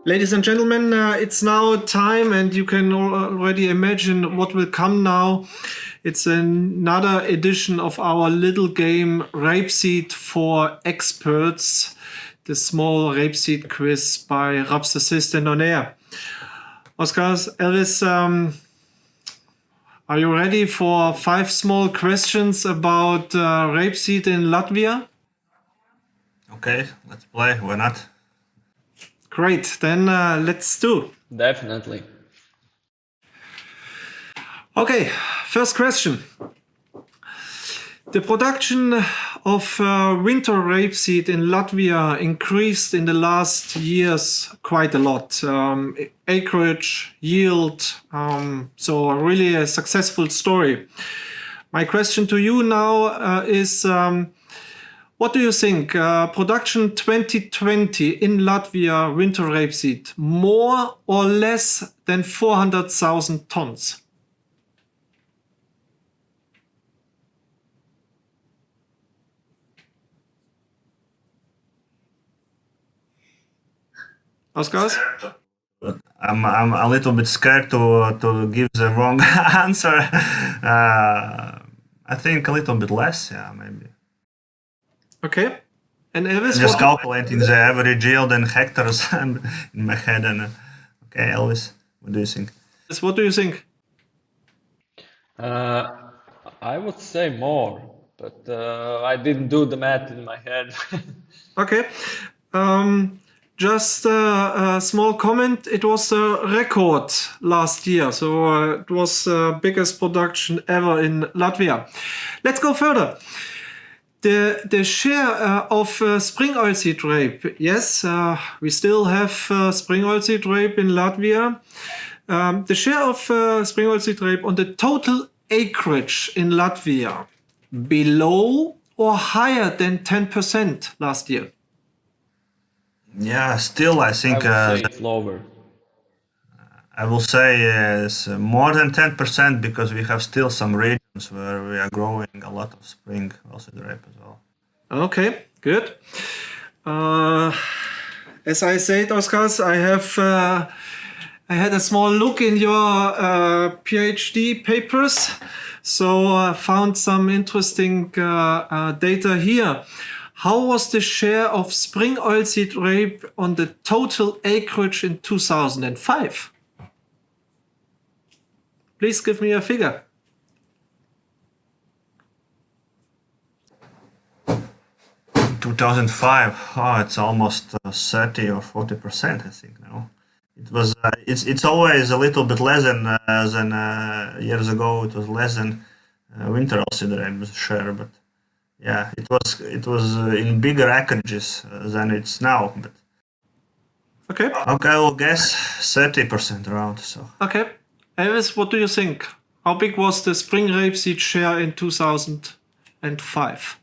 Ladies and gentlemen, it's now time, and you can already imagine what will come now. It's another edition of our little game Rapeseed for Experts, the small Rapeseed quiz by Raps Assistant on Air. Oscar, Elvis, are you ready for 5 small questions about rapeseed in Latvia? Okay, let's play. Why not? Great, then let's do. Definitely. Okay, first question. The production of winter rapeseed in Latvia increased in the last years quite a lot. Acreage, yield, so really a successful story. My question to you now is, what do you think? Production 2020 in Latvia, winter rapeseed, more or less than 400,000 tons? Oscar? I'm a little bit scared to give the wrong answer. I think a little bit less, yeah, maybe. Okay. And Elvis? Just calculating the average yield in hectares in my head. And okay, Elvis, what do you think? What do you think? I would say more, but I didn't do the math in my head. Okay. Just a small comment. It was a record last year, so it was the biggest production ever in Latvia. Let's go further. The share of spring oilseed rape. Yes, we still have spring oilseed rape in Latvia. The share of spring oilseed rape on the total acreage in Latvia, below or higher than 10% last year? Yeah, still I think I would say it's lower. I will say it's more than 10% because we have still some regions where we are growing a lot of spring oilseed rape as well. Okay, good. As I said, Oskars, I had a small look in your PhD papers, so I found some interesting data here. How was the share of spring oilseed rape on the total acreage in 2005? Please give me a figure. In 2005, it's almost 30 or 40%, I think now. It was. It's always a little bit less than years ago. It was less than winter oilseed rape share, but yeah, it was in bigger acreages than it's now. But Okay. okay, I will guess 30% around. So Okay. Elvis, what do you think? How big was the spring rapeseed share in 2005?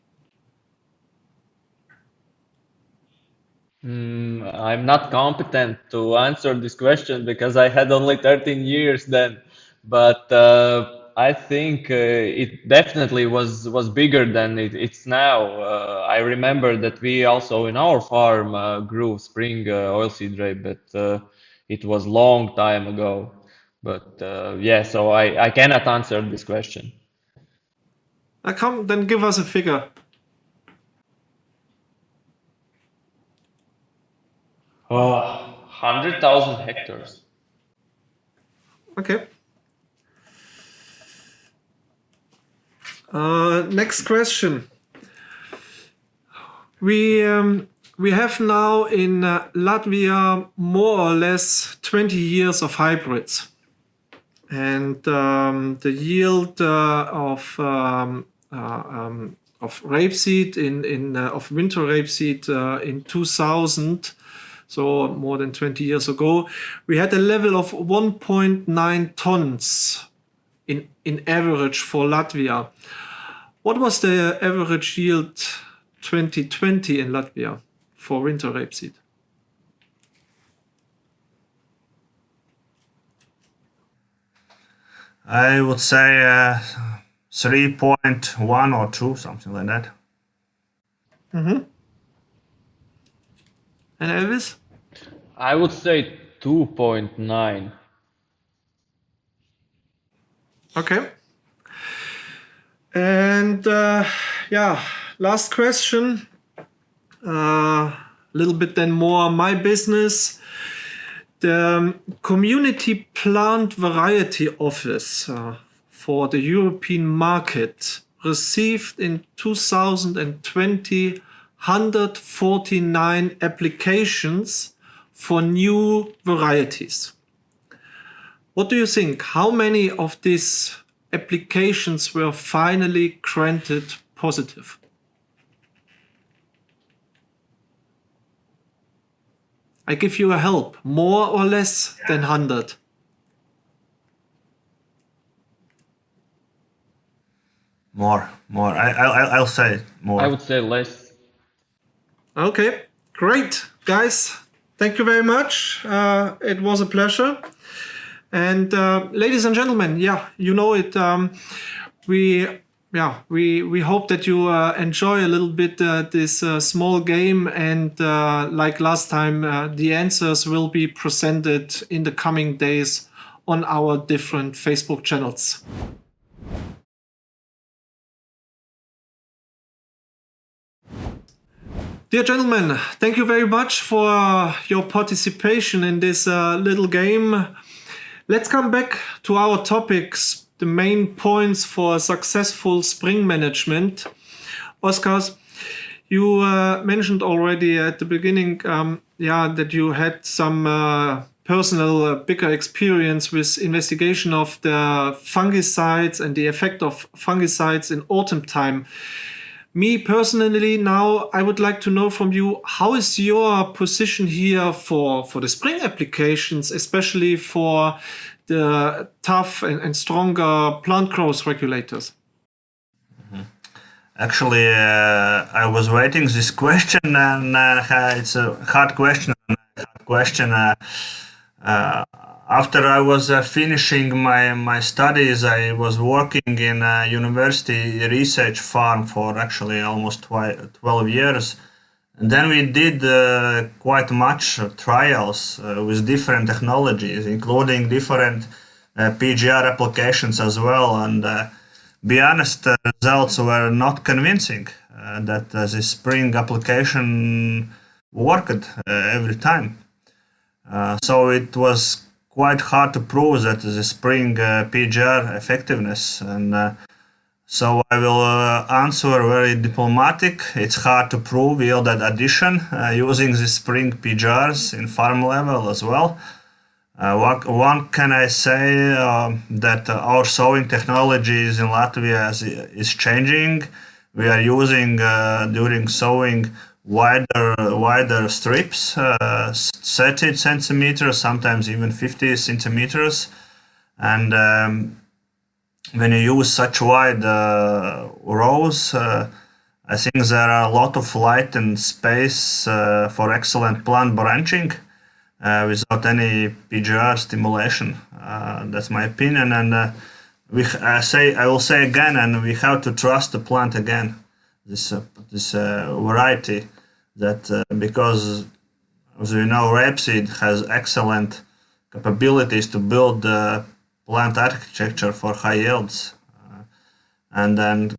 I'm not competent to answer this question because I had only 13 years then, but I think it definitely was bigger than it's now. I remember that we also in our farm grew spring oilseed rape, but it was long time ago. But yeah, so I cannot answer this question. Come, then give us a figure. 100,000 hectares. Okay. Next question. We have now in Latvia more or less 20 years of hybrids, and the yield of rapeseed of winter rapeseed in 2000. So more than 20 years ago, we had a level of 1.9 tons in average for Latvia. What was the average yield 2020 in Latvia for winter rapeseed? I would say 3.1 or 2, something like that. Mm-hmm. And Elvis? I would say 2.9. Okay. And last question. A little bit then more my business. The Community Plant Variety Office for the European market received in 2020 149 applications for new varieties. What do you think? How many of these applications were finally granted positive? I give you a help. More or less than 100? More. I'll say more. I would say less. Okay, great. Guys, thank you very much. It was a pleasure. And ladies and gentlemen, you know it. We hope that you enjoy a little bit this small game, and like last time, the answers will be presented in the coming days on our different Facebook channels. Dear gentlemen, thank you very much for your participation in this little game. Let's come back to our topics, the main points for successful spring management. Oskars, you mentioned already at the beginning that you had some personal bigger experience with investigation of the fungicides and the effect of fungicides in autumn time. Me personally, now I would like to know from you, how is your position here for the spring applications, especially for the tough and stronger plant growth regulators? Actually, I was waiting this question, and it's a hard question. After I was finishing my studies, I was working in a university research farm for actually almost 12 years. And then we did quite much trials with different technologies, including different PGR applications as well. And be honest, the results were not convincing that the spring application worked every time. So it was quite hard to prove that the spring PGR effectiveness, and so I will answer very diplomatic. It's hard to prove yield addition using the spring PGRs in farm level as well. What can I say that our sowing technologies in Latvia is changing. We are using during sowing wider strips, 30 centimeters, sometimes even 50 centimeters. And when you use such wide rows, I think there are a lot of light and space for excellent plant branching without any PGR stimulation. That's my opinion. And I will say again, and we have to trust the plant again. This variety, that because as we know, rapeseed has excellent capabilities to build plant architecture for high yields, and then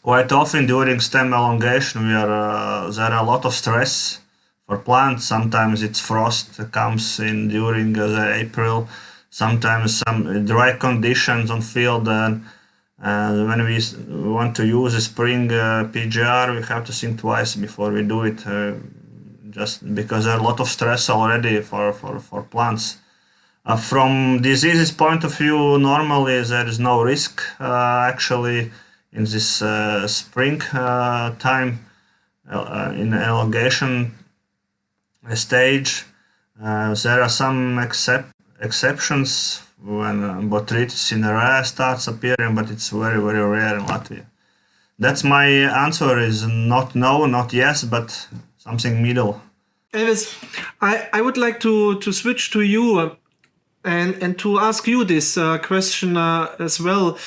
quite often during stem elongation there are a lot of stress for plants. Sometimes it's frost comes in during the April, sometimes some dry conditions on field, and when we want to use a spring PGR, we have to think twice before we do it, just because there's a lot of stress already for plants. From diseases point of view, normally there is no risk actually in this spring time in elongation stage. There are some exceptions when botrytis cinerea starts appearing, but it's very, very rare in Latvia. That's my answer, is not no, not yes, but something middle. Elvis, I would like to switch to you and to ask you this question as well.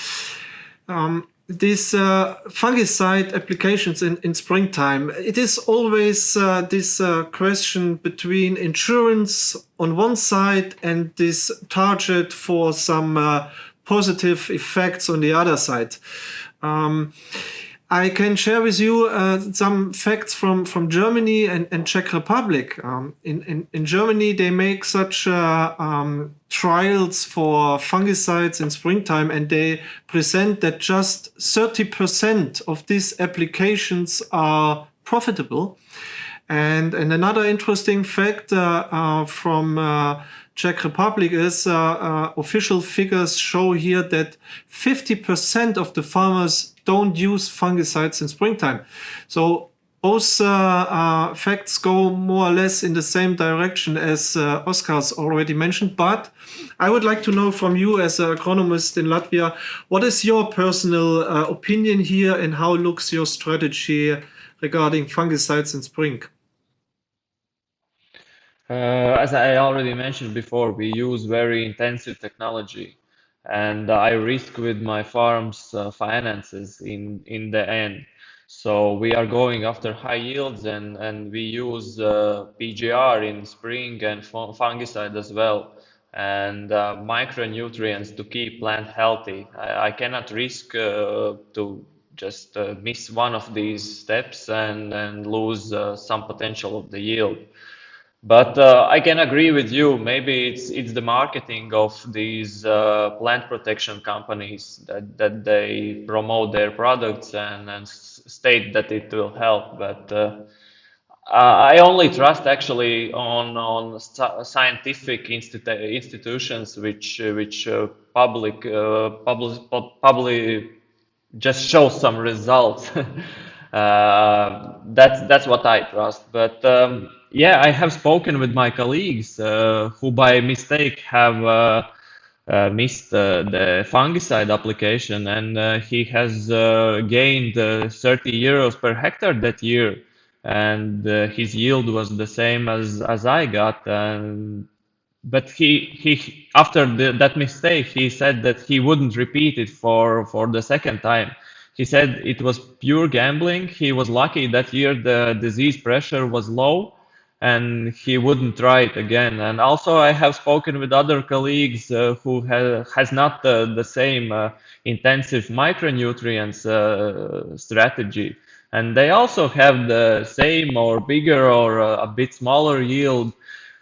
these fungicide applications in springtime, it is always this question between insurance on one side and this target for some positive effects on the other side. I can share with you some facts from Germany and Czech Republic. In Germany, they make such trials for fungicides in springtime, and they present that just 30% of these applications are profitable. And another interesting fact from Czech Republic is official figures show here that 50% of the farmers don't use fungicides in springtime. So both facts go more or less in the same direction as Oscar's already mentioned. But I would like to know from you as an agronomist in Latvia, what is your personal opinion here and how looks your strategy regarding fungicides in spring? As I already mentioned before, we use very intensive technology, and I risk with my farm's finances in the end. So we are going after high yields, and we use PGR in spring and fungicide as well, and micronutrients to keep plant healthy. I cannot risk to just miss one of these steps and lose some potential of the yield. But I can agree with you. Maybe it's the marketing of these plant protection companies that they promote their products and state that it will help. But I only trust actually on scientific institutions which publicly just show some results. That's what I trust. But yeah, I have spoken with my colleagues who by mistake have missed the fungicide application, and he has gained 30 euros per hectare that year, and his yield was the same as I got. But he after that mistake, he said that he wouldn't repeat it for the second time. He said it was pure gambling. He was lucky that year the disease pressure was low, and he wouldn't try it again. And also, I have spoken with other colleagues who has not the same intensive micronutrients strategy, and they also have the same or bigger or a bit smaller yield.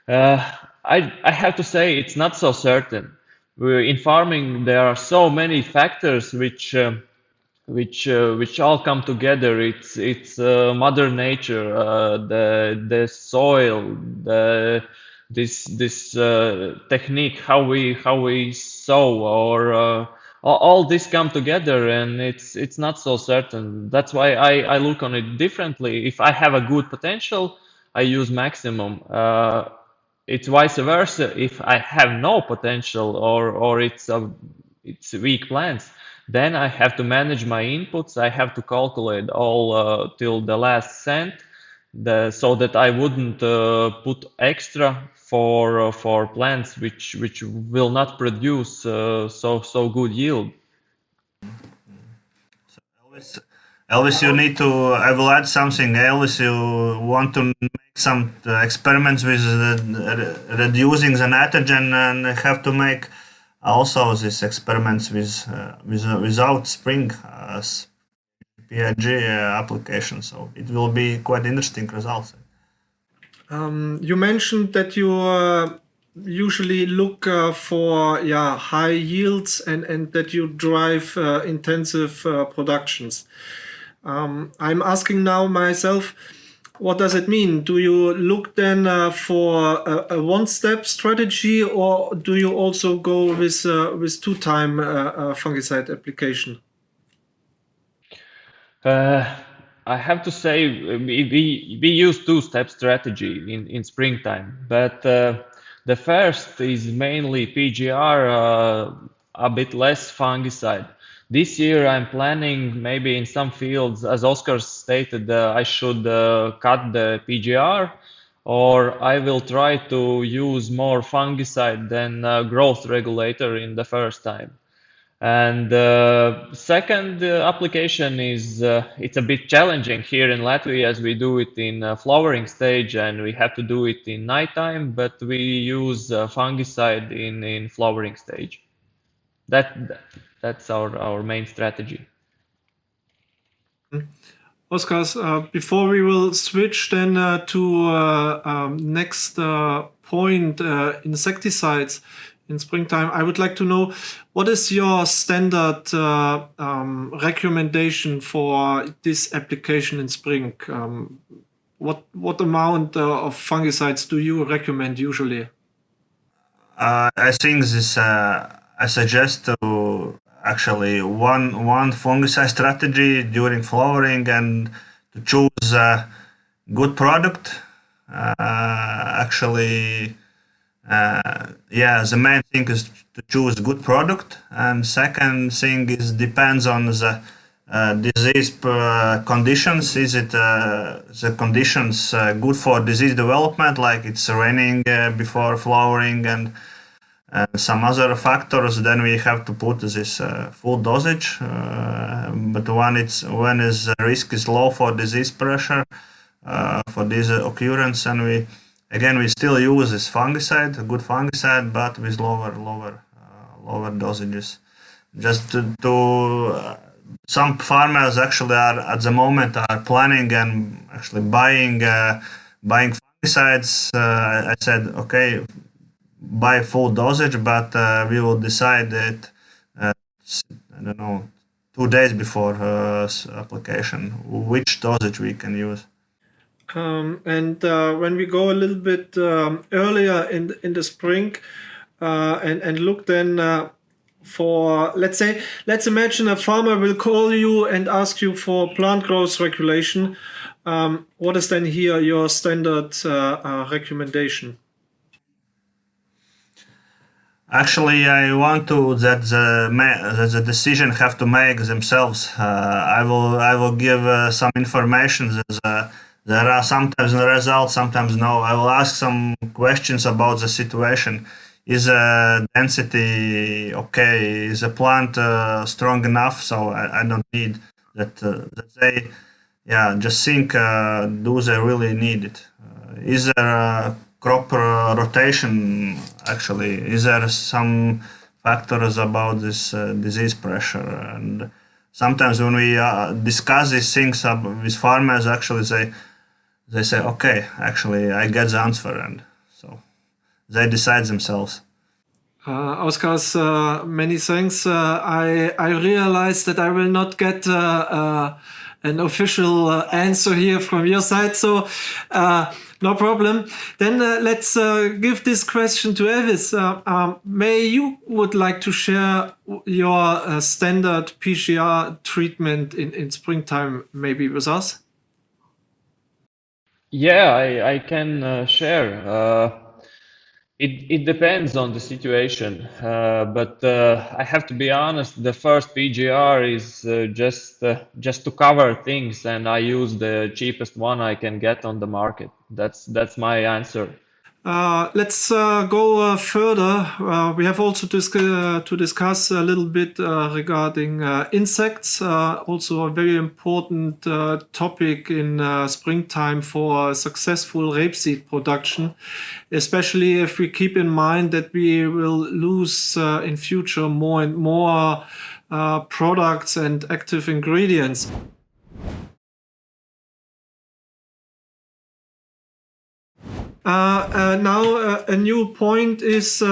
I have to say it's not so certain. In farming, there are so many factors which all come together. It's Mother Nature, the soil, this technique, how we sow, or all this come together, and it's not so certain. That's why I look on it differently. If I have a good potential, I use maximum. It's vice versa. If I have no potential or it's weak plants, then I have to manage my inputs. I have to calculate all till the last cent, so that I wouldn't put extra for plants which will not produce so good yield. Elvis, you need to. I will add something. Elvis, you want to make some experiments with reducing the nitrogen, and have to make also these experiments without spring PIG application. So it will be quite interesting results. You mentioned that you usually look for high yields and that you drive intensive productions. I'm asking now myself, what does it mean? Do you look then for a one-step strategy, or do you also go with two-time fungicide application? I have to say we use two-step strategy in springtime, but the first is mainly PGR, a bit less fungicide. This year I'm planning maybe in some fields, as Oscar stated, I should cut the PGR, or I will try to use more fungicide than growth regulator in the first time. And second application is it's a bit challenging here in Latvia as we do it in flowering stage and we have to do it in nighttime, but we use fungicide in flowering stage. That's our main strategy. Oskars, before we will switch then to next point, insecticides in springtime, I would like to know what is your standard recommendation for this application in spring? What amount of fungicides do you recommend usually? I think this. I suggest to actually one fungicide strategy during flowering and to choose a good product. The main thing is to choose good product, and second thing is depends on the disease conditions. Is it the conditions good for disease development, like it's raining before flowering and some other factors? Then we have to put this full dosage. But when is risk is low for disease pressure for this occurrence, and we still use this fungicide, a good fungicide, but with lower dosages. Just to some farmers actually are at the moment are planning and actually buying fungicides. I said, okay, buy full dosage, but we will decide it. I don't know, 2 days before application, which dosage we can use. And when we go a little bit earlier in the spring and look then for, let's imagine a farmer will call you and ask you for plant growth regulation. What is then here your standard recommendation? Actually, I want to that the decision have to make themselves. I will give some information. There are sometimes the results, sometimes no. I will ask some questions about the situation. Is the density okay? Is the plant strong enough? So I don't need that. That they, just think. Do they really need it? Is there a crop rotation? Actually, is there some factors about this disease pressure? And sometimes when we discuss these things with farmers, actually they say, okay, actually I get the answer, and so they decide themselves. Oskars, many thanks. I realize that I will not get an official answer here from your side, so no problem. Then let's give this question to Elvis. May you would like to share your standard PGR treatment in springtime maybe with us? Yeah, I can share. It depends on the situation, but I have to be honest. The first PGR is just to cover things, and I use the cheapest one I can get on the market. That's my answer. Let's go further. We have also to discuss a little bit regarding insects, also a very important topic in springtime for successful rapeseed production, especially if we keep in mind that we will lose in future more and more products and active ingredients. Now a new point is, we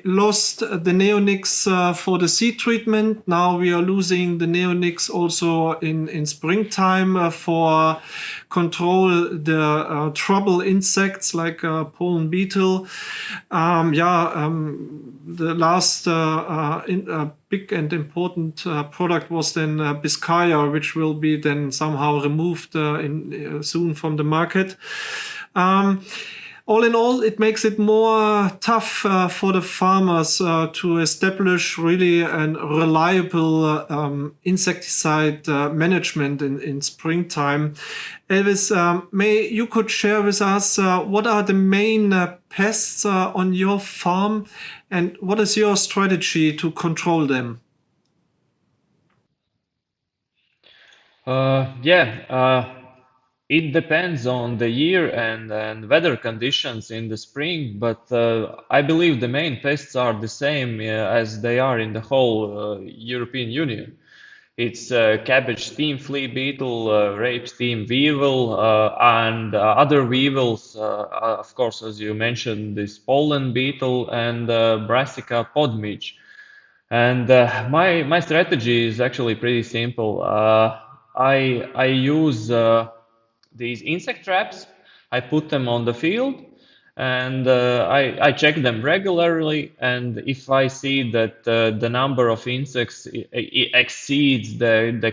lost the neonics for the seed treatment. Now we are losing the neonics also in springtime for control the trouble insects like pollen beetle. The last big and important product was then Biscaya, which will be then somehow removed soon from the market. all in all, it makes it more tough for the farmers to establish really a reliable insecticide management in springtime. Elvis, may you could share with us what are the main pests on your farm, and what is your strategy to control them? It depends on the year and weather conditions in the spring, but I believe the main pests are the same as they are in the whole European Union. It's cabbage steam flea beetle, rape steam weevil, and other weevils, of course, as you mentioned, this pollen beetle and brassica podmidge. And my strategy is actually pretty simple. I use these insect traps. I put them on the field, and I check them regularly. And if I see that the number of insects exceeds the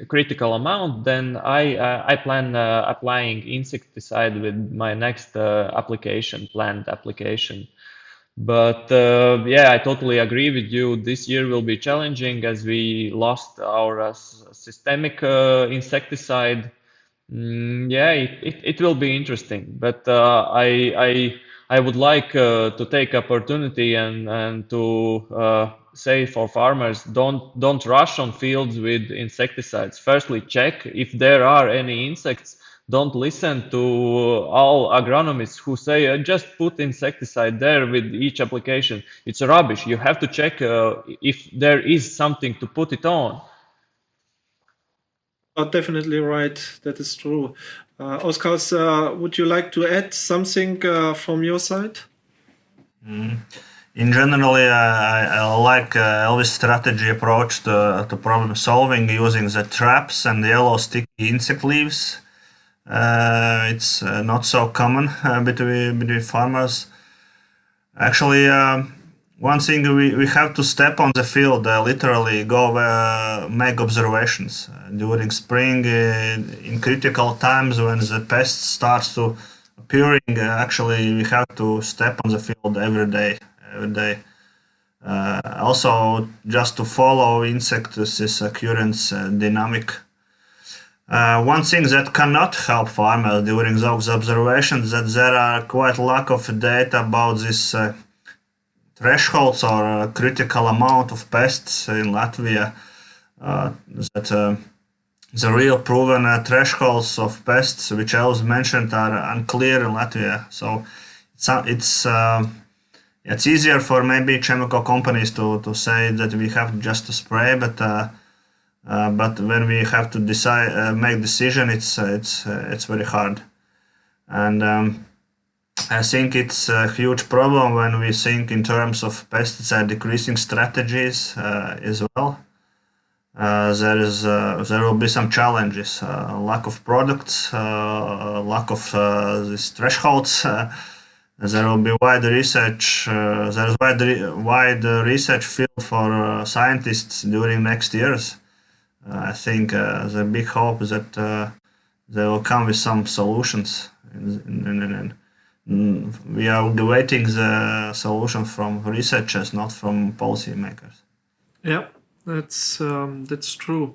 critical amount, then I plan applying insecticide with my next planned application. But yeah, I totally agree with you. This year will be challenging as we lost our systemic insecticide. Yeah, it will be interesting, but I would like to take opportunity and to say for farmers, don't rush on fields with insecticides. Firstly, check if there are any insects. Don't listen to all agronomists who say just put insecticide there with each application. It's rubbish. You have to check if there is something to put it on. Definitely right. That is true. Oskars, would you like to add something from your side? In general, I like Elvis' strategy approach to problem solving using the traps and yellow sticky insect leaves. It's not so common between farmers. Actually, one thing we have to step on the field, literally go make observations during spring in critical times when the pest starts to appearing. Actually, we have to step on the field every day. Also, just to follow insects occurrence dynamic. One thing that cannot help farmers during those observations that there are quite lack of data about this thresholds or critical amount of pests in Latvia. That the real proven thresholds of pests, which I was mentioned, are unclear in Latvia. So it's easier for maybe chemical companies to say that we have just to spray, but when we have to make decision, it's very hard. And I think it's a huge problem when we think in terms of pesticide decreasing strategies as well. There will be some challenges: lack of products, lack of these thresholds. There will be wide research. There is wide research field for scientists during next years. I think the big hope is that they will come with some solutions. We are awaiting the solution from researchers, not from policymakers. Yeah, that's true.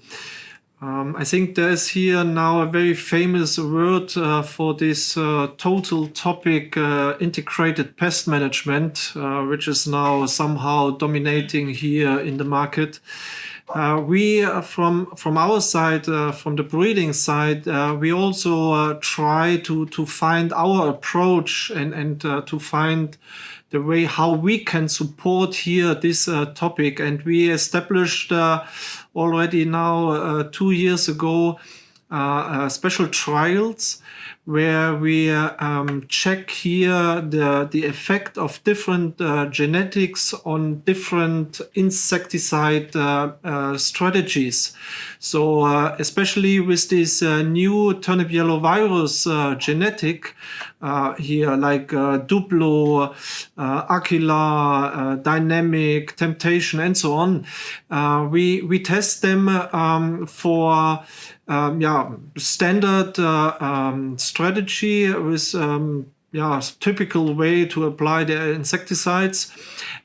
I think there's here now a very famous word for this total topic, integrated pest management, which is now somehow dominating here in the market. We, from our side, from the breeding side, we also try to find our approach and to find the way how we can support here this topic. And we established already now 2 years ago special trials where we check here the effect of different genetics on different insecticide strategies. So especially with this new turnip yellow virus genetic here, like Duplo, Aquila, Dynamic, Temptation, and so on, we test them for standard strategy with typical way to apply the insecticides,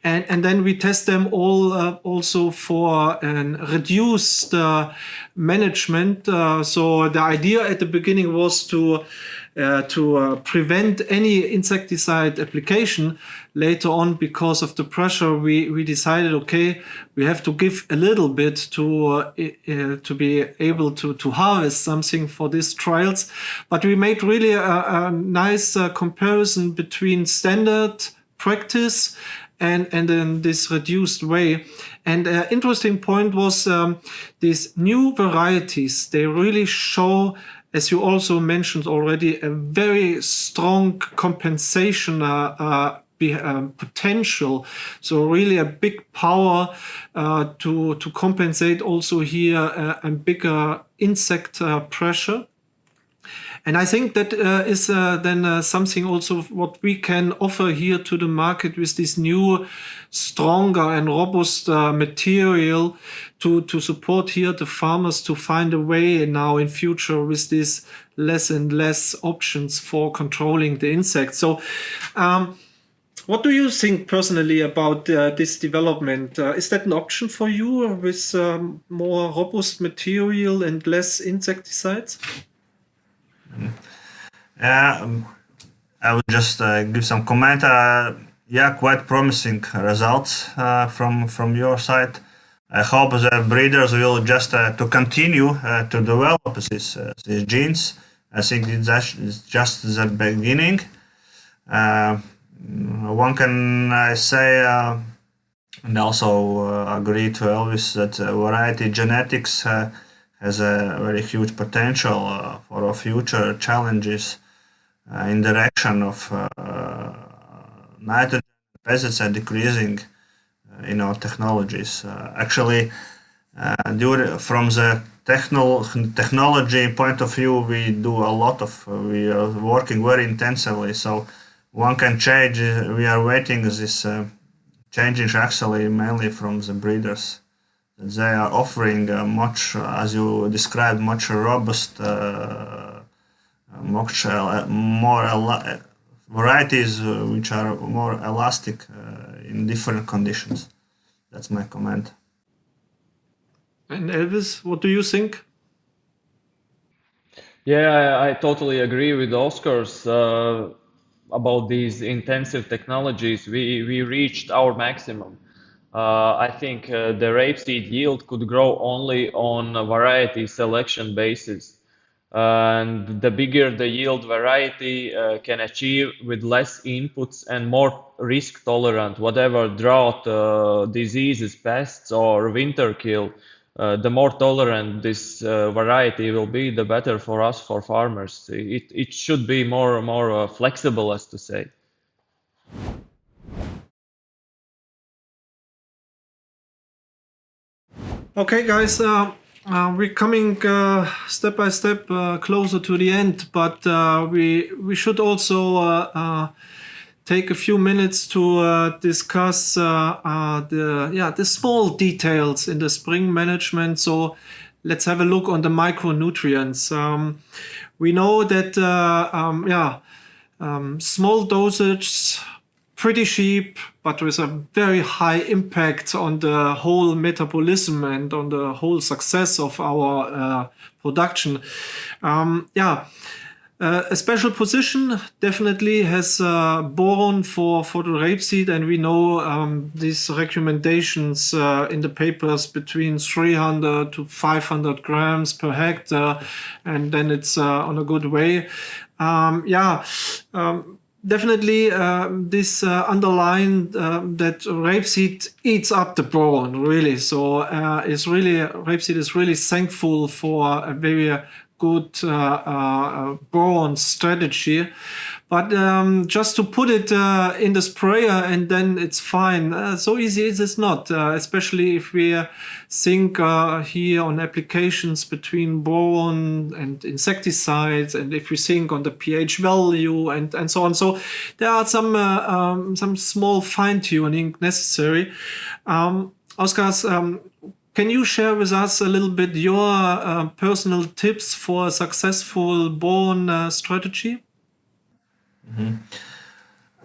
and then we test them all also for an reduced management. So the idea at the beginning was to prevent any insecticide application. Later on, because of the pressure, we decided, okay, we have to give a little bit to be able to harvest something for these trials. But we made really a nice comparison between standard practice and in this reduced way. And an interesting point was these new varieties. They really show, as you also mentioned already, a very strong compensation potential. So really a big power to compensate also here a bigger insect pressure. And I think that is then something also what we can offer here to the market with this new, stronger and robust material to support here the farmers to find a way now in future with these less and less options for controlling the insects. So what do you think personally about this development? Is that an option for you with more robust material and less insecticides? I would just give some comment. Quite promising results from your side. I hope the breeders will just to continue to develop these genes. I think it's just the beginning. One can say and also agree to Elvis that variety genetics has a very huge potential for future challenges in direction of nitrogen pesticide decreasing in our technologies. Actually, from the technology point of view, we are working very intensively. So one can change. We are waiting this changing actually mainly from the breeders. They are offering much, as you described, much robust, much more varieties which are more elastic in different conditions. That's my comment. And Elvis, what do you think? Yeah, I totally agree with Oscar's about these intensive technologies. We reached our maximum. I think the rapeseed yield could grow only on a variety selection basis. And the bigger the yield variety can achieve with less inputs and more risk tolerant, whatever drought, diseases, pests, or winter kill, the more tolerant this variety will be, the better for us, for farmers. It should be more flexible, as to say. Okay, guys, we're coming step by step closer to the end, but we should also take a few minutes to discuss the small details in the spring management. So let's have a look on the micronutrients. We know that small dosage, pretty cheap, but with a very high impact on the whole metabolism and on the whole success of our production. A special position definitely has boron for the rapeseed, and we know these recommendations in the papers between 300 to 500 grams per hectare, and then it's on a good way. Definitely, this underlined that rapeseed eats up the boron, really. So rapeseed is really thankful for a very good boron strategy. But just to put it in the sprayer and then it's fine. So easy is it not, especially if we think here on applications between boron and insecticides, and if we think on the pH value and so on. So there are some small fine tuning necessary. Oskars, can you share with us a little bit your personal tips for a successful boron strategy?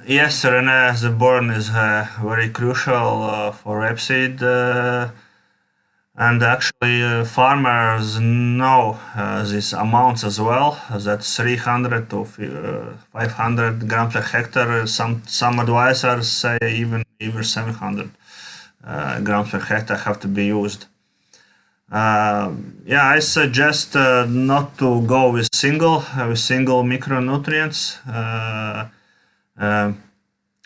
Yes, Rene, the boron is very crucial for rapeseed. And actually, farmers know these amounts as well. That's 300 to 500 grams per hectare. Some advisors say even 700 grams per hectare have to be used. Yeah, I suggest not to go with single micronutrients.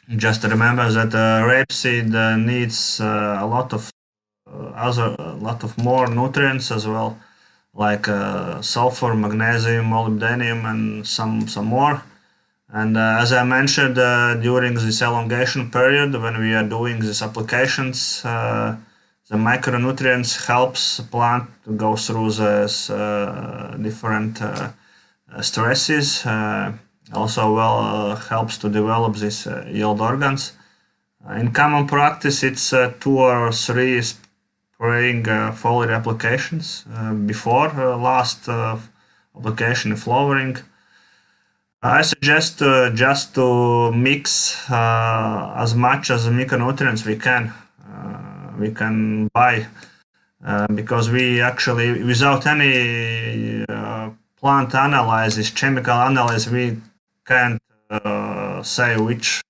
Just remember that rapeseed needs a lot of more nutrients as well, like sulfur, magnesium, molybdenum, and some more. And as I mentioned, during this elongation period, when we are doing these applications, the micronutrients helps plant to go through these different stresses. Also helps to develop these yield organs. In common practice, it's 2 or 3 spraying foliar applications before last application in flowering. I suggest just to mix as much as micronutrients we can buy, because we actually, without any plant analysis, chemical analysis, we can't say which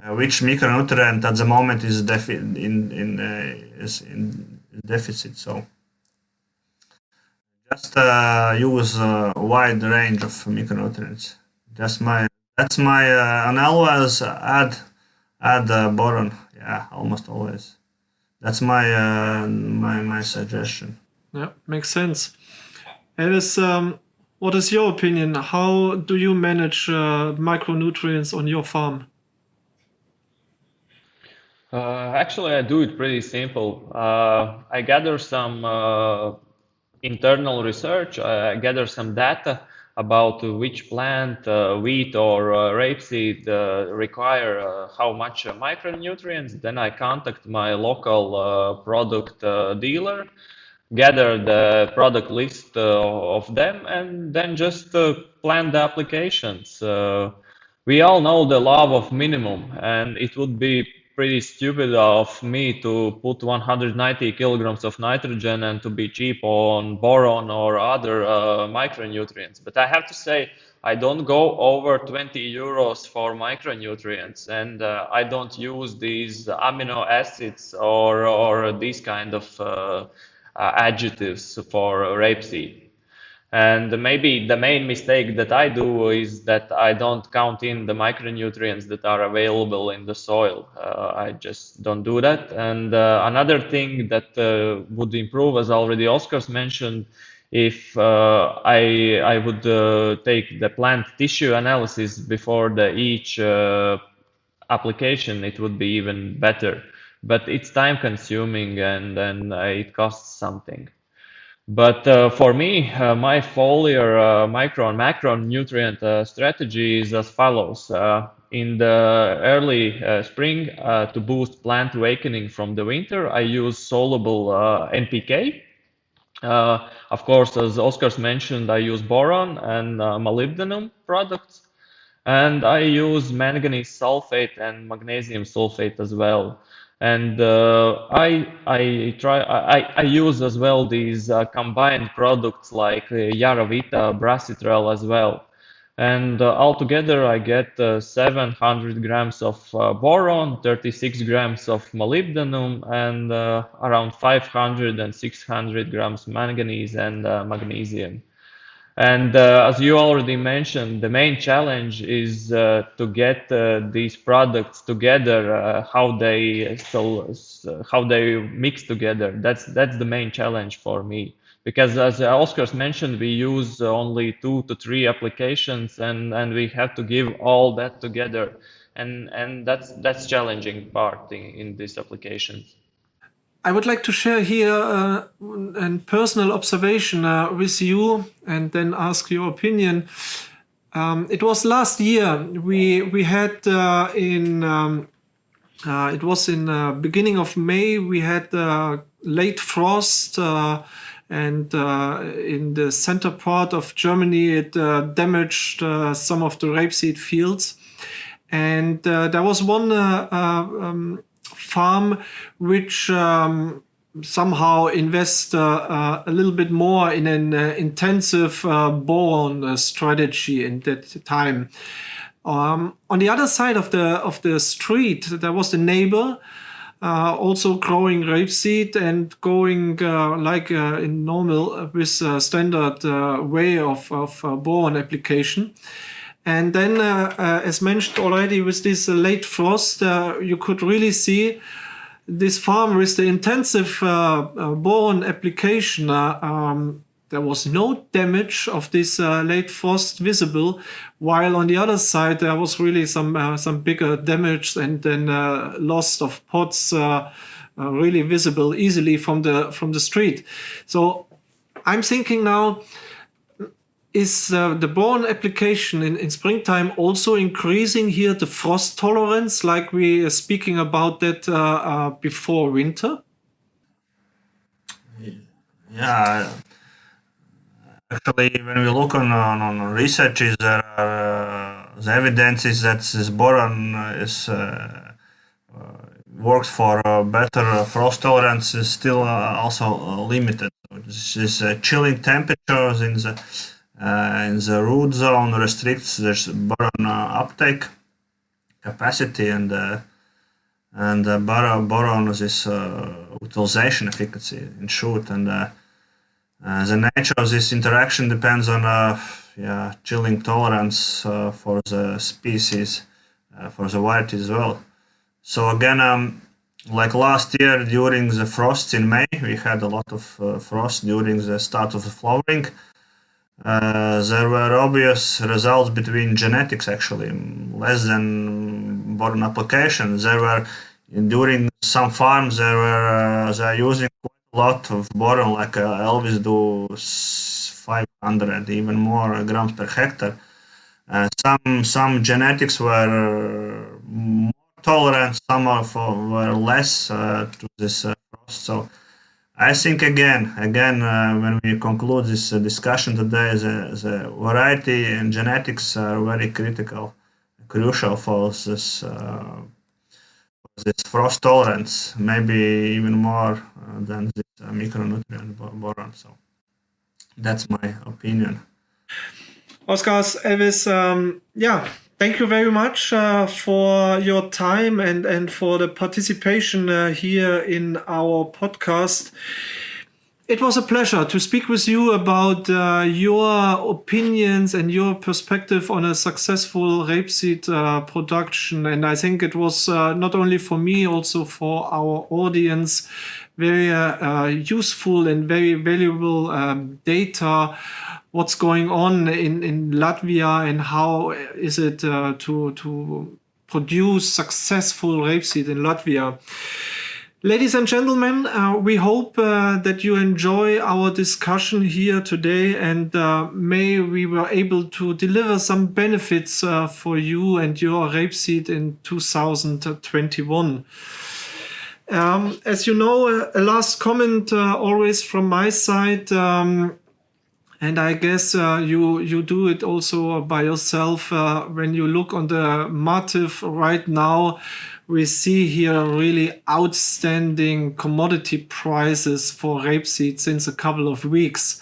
micronutrient at the moment is in deficit. So just use a wide range of micronutrients. That's my analysis. Add boron. Yeah, almost always. That's my suggestion. Yeah, makes sense. Alice, what is your opinion? How do you manage micronutrients on your farm? Actually, I do it pretty simple. I gather some internal research. I gather some data about which plant, wheat or rapeseed require how much micronutrients. Then I contact my local product dealer, gather the product list of them, and then just plan the applications. We all know the law of minimum, and it would be pretty stupid of me to put 190 kilograms of nitrogen and to be cheap on boron or other micronutrients. But I have to say, I don't go over 20 euros for micronutrients, and I don't use these amino acids or these kind of adjectives for rapeseed. And maybe the main mistake that I do is that I don't count in the micronutrients that are available in the soil. I just don't do that. And another thing that would improve, as already Oscar's mentioned, if I would take the plant tissue analysis before each application, it would be even better. But it's time consuming and it costs something. But for me, my foliar micro and macronutrient strategy is as follows. In the early spring, to boost plant awakening from the winter, I use soluble NPK. Of course, as Oscar's mentioned, I use boron and molybdenum products. And I use manganese sulfate and magnesium sulfate as well. And I use as well these combined products like Yaravita, Bracitral as well. And altogether I get 700 grams of boron, 36 grams of molybdenum, and around 500 and 600 grams manganese and magnesium. And as you already mentioned, the main challenge is to get these products together, how they mix together. That's the main challenge for me. Because as Oscar's mentioned, we use only 2 to 3 applications, and we have to give all that together, and that's challenging part in these applications. I would like to share here a personal observation with you, and then ask your opinion. It was last year we had it was in beginning of May, we had late frost and in the center part of Germany, it damaged some of the rapeseed fields. And there was one farm which somehow invest a little bit more in an intensive boron strategy in that time. On the other side of the street, there was the neighbor also growing rapeseed and going like in normal with standard way of boron application. And then, as mentioned already, with this late frost, you could really see this farm with the intensive boron application. There was no damage of this late frost visible, while on the other side there was really some bigger damage and then loss of pods really visible easily from the street. So I'm thinking now, is the boron application in springtime also increasing here the frost tolerance, like we are speaking about that before winter? Yeah, actually, when we look on researches, there are the evidence is that this boron is works for better frost tolerance is still also limited. This chilling temperatures in the root zone restricts this boron uptake capacity and boron this utilization efficacy in short. And the nature of this interaction depends on chilling tolerance for the species, for the variety as well. So again, like last year during the frosts in May, we had a lot of frost during the start of the flowering. There were obvious results between genetics, actually, less than boron application. There were, during some farms, they are using quite a lot of boron, like Elvis do 500, even more grams per hectare. Some genetics were more tolerant, some were less to this frost. So I think again, when we conclude this discussion today, the variety and genetics are very crucial for this frost tolerance, maybe even more than this micronutrient boron. So that's my opinion. Oskars, Elvis, thank you very much for your time and for the participation here in our podcast. It was a pleasure to speak with you about your opinions and your perspective on a successful rapeseed production. And I think it was not only for me, also for our audience, very useful and very valuable data. What's going on in Latvia and how is it to produce successful rapeseed in Latvia. Ladies and gentlemen, we hope that you enjoy our discussion here today, and may we were able to deliver some benefits for you and your rapeseed in 2021. As you know, a last comment always from my side, and I guess you do it also by yourself. When you look on the MATIF right now, we see here really outstanding commodity prices for rapeseed since a couple of weeks.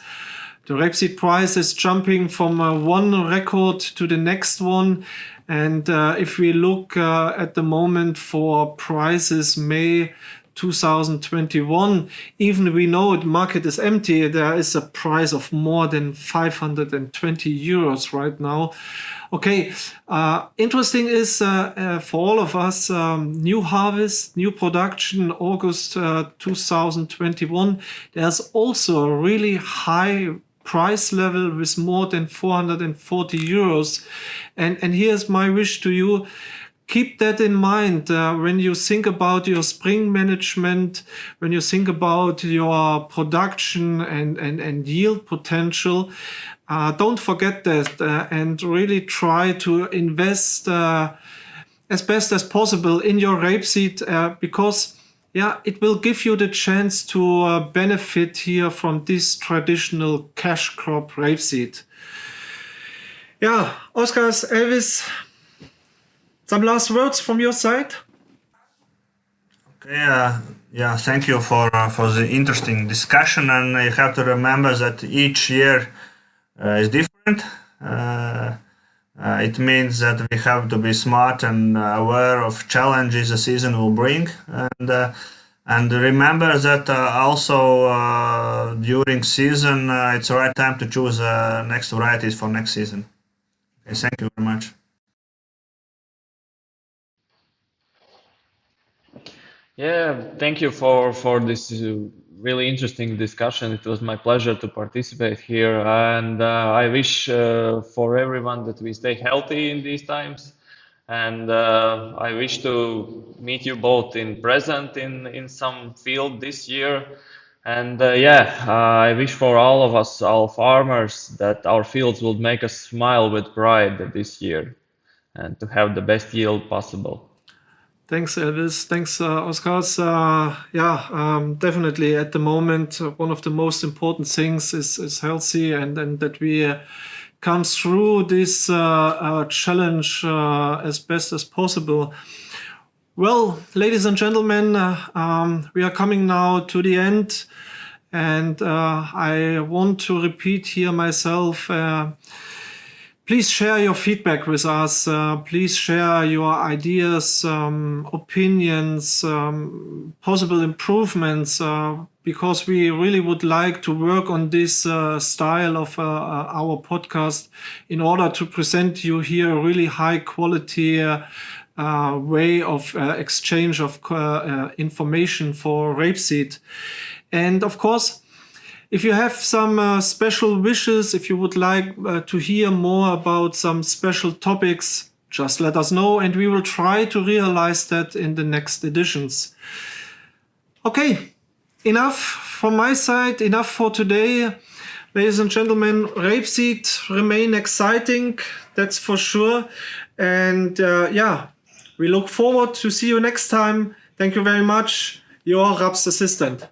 The rapeseed price is jumping from one record to the next one. And if we look at the moment for prices May 2021, even we know the market is empty, there is a price of more than 520 euros right now. Okay, interesting is for all of us, new harvest, new production, August 2021. There's also a really high price level with more than 440 euros. And here's my wish to you. Keep that in mind when you think about your spring management, when you think about your production and yield potential. Don't forget that and really try to invest as best as possible in your rapeseed because it will give you the chance to benefit here from this traditional cash crop rapeseed. Yeah, Oskars, Elvis, some last words from your side? Okay, thank you for the interesting discussion, and you have to remember that each year is different. It means that we have to be smart and aware of challenges the season will bring, and remember that also during season it's the right time to choose next varieties for next season. Okay, thank you very much. Yeah, thank you for this really interesting discussion. It was my pleasure to participate here, and I wish for everyone that we stay healthy in these times. And I wish to meet you both in present in some field this year. And I wish for all of us, all farmers, that our fields will make us smile with pride this year and to have the best yield possible. Thanks, Elvis. Thanks, Oskars. Definitely at the moment, one of the most important things is healthy and that we come through this challenge as best as possible. Well, ladies and gentlemen, we are coming now to the end, and I want to repeat here myself. Please share your feedback with us. Please share your ideas, opinions, possible improvements, because we really would like to work on this style of our podcast in order to present you here a really high quality way of exchange of information for rapeseed. And of course, if you have some special wishes, if you would like to hear more about some special topics, just let us know and we will try to realize that in the next editions. Okay, enough from my side, enough for today. Ladies and gentlemen, rapeseed remain exciting, that's for sure. And we look forward to see you next time. Thank you very much. Your Raps assistant.